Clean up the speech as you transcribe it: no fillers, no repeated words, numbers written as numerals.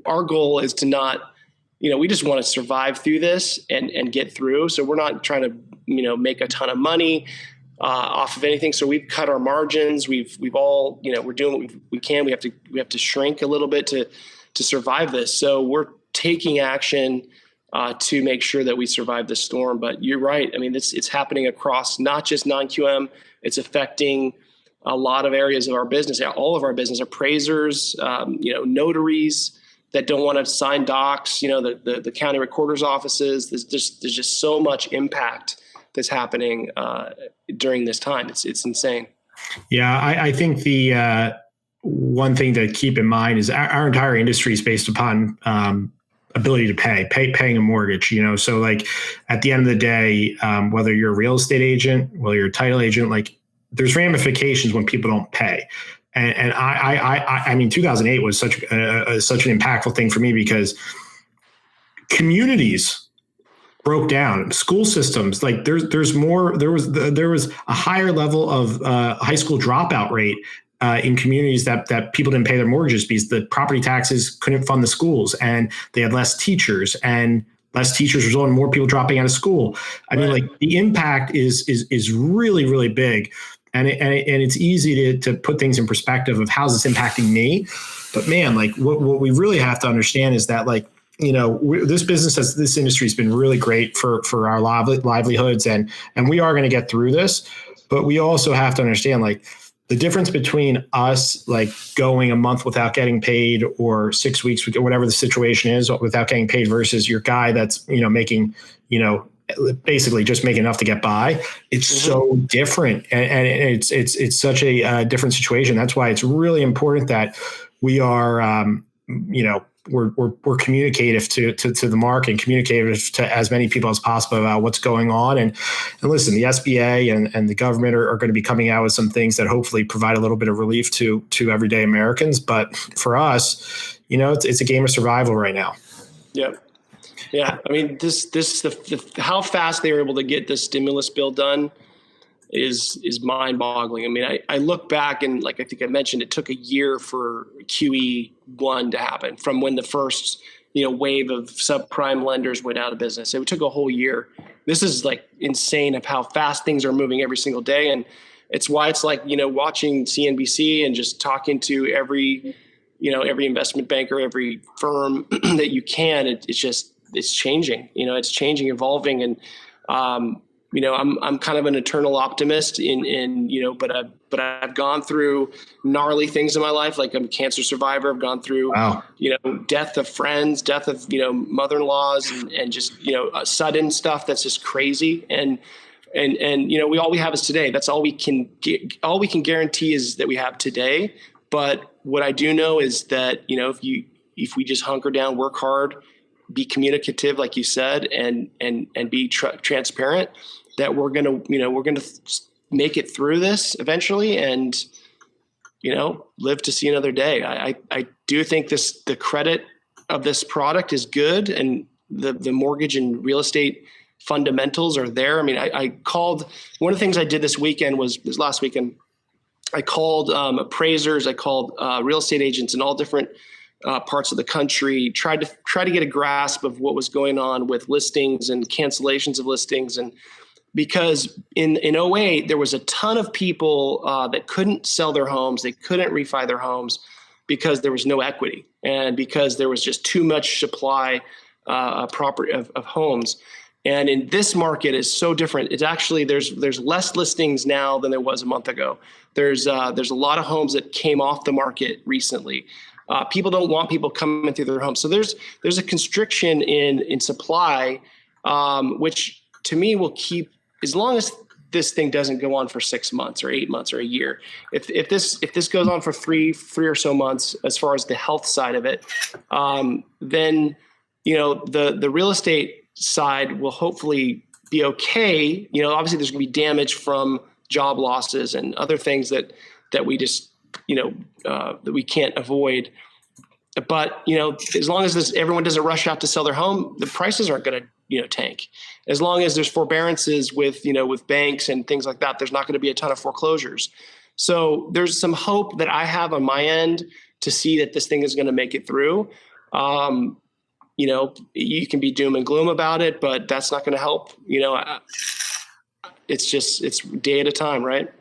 our goal is to not, we just want to survive through this and get through. So we're not trying to, make a ton of money off of anything. So we've cut our margins. We've all, we're doing what we can. We have to shrink a little bit to survive this. So we're taking action to make sure that we survive the storm. But you're right. I mean, it's happening across not just non-QM. It's affecting a lot of areas of our business. All of our business, appraisers, notaries that don't want to sign docs, the county recorder's offices. There's just so much impact that's happening during this time. It's insane. Yeah, I think the one thing to keep in mind is our entire industry is based upon ability to paying a mortgage. So like at the end of the day, whether you're a real estate agent, whether you're a title agent, like there's ramifications when people don't pay. And I mean, 2008 was such an impactful thing for me because communities broke down, school systems. Like there was a higher level of high school dropout rate in communities that people didn't pay their mortgages because the property taxes couldn't fund the schools, and they had less teachers, and less teachers resulted in more people dropping out of school. I mean, like the impact is really, really big. And it's easy to put things in perspective of how's this impacting me. But man, like what we really have to understand is that like, this industry has been really great for our livelihoods, and we are going to get through this. But we also have to understand like the difference between us like going a month without getting paid or 6 weeks, whatever the situation is, without getting paid versus your guy that's, making, basically just making enough to get by. It's so different. And it's such a different situation. That's why it's really important that we are, we're communicative to the market and communicative to as many people as possible about what's going on. And listen, the SBA and the government are going to be coming out with some things that hopefully provide a little bit of relief to everyday Americans. But for us, it's a game of survival right now. Yep. Yeah, I mean, how fast they were able to get this stimulus bill done is mind-boggling. I mean, I look back and like I think I mentioned, it took a year for QE1 to happen from when the first wave of subprime lenders went out of business. It took a whole year. This is like insane of how fast things are moving every single day, and it's why it's like watching CNBC and just talking to every investment banker, every firm that you can. It's changing, it's changing, evolving. And, I'm kind of an eternal optimist but I've gone through gnarly things in my life. Like I'm a cancer survivor. I've gone through, death of friends, death of, mother-in-laws and just, sudden stuff that's just crazy. And all we have is today. That's all we can get. All we can guarantee is that we have today. But what I do know is that, if we just hunker down, work hard, be communicative, like you said, and be transparent, that we're going to make it through this eventually and, live to see another day. I do think the credit of this product is good, and the mortgage and real estate fundamentals are there. I mean, I called, one of the things I did this last weekend, I called appraisers, I called real estate agents in all different parts of the country, try to get a grasp of what was going on with listings and cancellations of listings. And because in 2008, there was a ton of people that couldn't sell their homes, they couldn't refi their homes because there was no equity and because there was just too much supply of homes. And in this market is so different. It's actually, there's less listings now than there was a month ago. There's a lot of homes that came off the market recently. People don't want people coming through their homes. So there's a constriction in supply, which to me will keep, as long as this thing doesn't go on for 6 months or 8 months or a year. If this goes on for three or so months, as far as the health side of it, then the real estate side will hopefully be okay. Obviously there's going to be damage from job losses and other things that we just that we can't avoid. But as long as everyone doesn't rush out to sell their home, the prices aren't going to tank. As long as there's forbearances with banks and things like that, there's not going to be a ton of foreclosures. So there's some hope that I have on my end to see that this thing is going to make it through. You can be doom and gloom about it, but that's not going to help. It's day at a time, right?